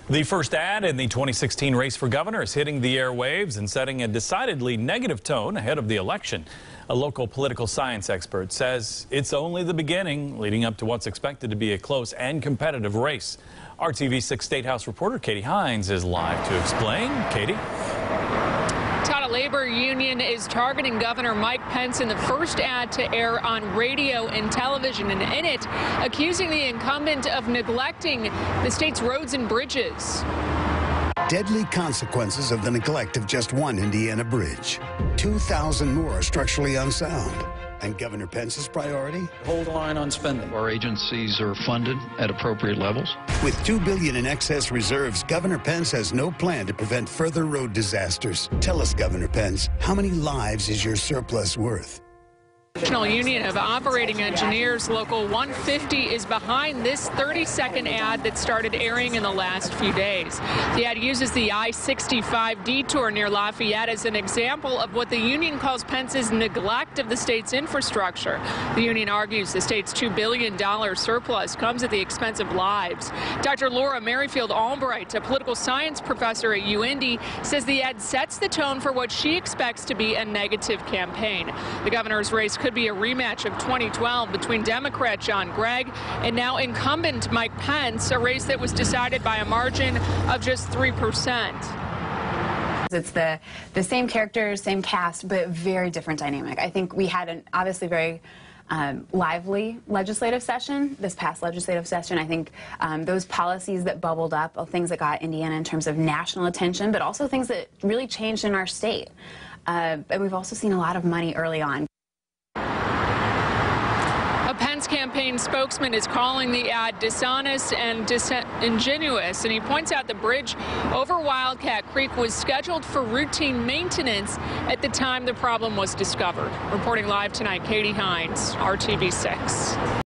The first ad in the 2016 race for governor is hitting the airwaves and setting a decidedly negative tone ahead of the election. A local political science expert says it's only the beginning, leading up to what's expected to be a close and competitive race. RTV6 State House reporter Katie Hines is live to explain. Katie? A labor union is targeting Governor Mike Pence in the first ad to air on radio and television, and in it accusing the incumbent of neglecting the state's roads and bridges. Deadly consequences of the neglect of just one Indiana bridge. 2,000 more are structurally unsound. And Governor Pence's priority? Hold the line on spending. Our agencies are funded at appropriate levels. With $2 billion in excess reserves, Governor Pence has no plan to prevent further road disasters. Tell us, Governor Pence, how many lives is your surplus worth? National Union of Operating Engineers Local 150 is behind this 30-second ad that started airing in the last few days. The ad uses the I-65 detour near Lafayette as an example of what the union calls Pence's neglect of the state's infrastructure. The union argues the state's $2 billion surplus comes at the expense of lives. Dr. Laura Merrifield Albright, a political science professor at UIndy, says the ad sets the tone for what she expects to be a negative campaign. The governor's race could be a rematch of 2012 between Democrat John Gregg and now incumbent Mike Pence, a race that was decided by a margin of just 3%. It's the same characters, same cast, but very different dynamic. I think we had an obviously very lively legislative session, this past legislative session. I think those policies that bubbled up, things that got Indiana in terms of national attention, but also things that really changed in our state. And we've also seen a lot of money early on. A Pence campaign spokesman is calling the ad dishonest and disingenuous, and he points out the bridge over Wildcat Creek was scheduled for routine maintenance at the time the problem was discovered. Reporting live tonight, Katie Hines, RTV6.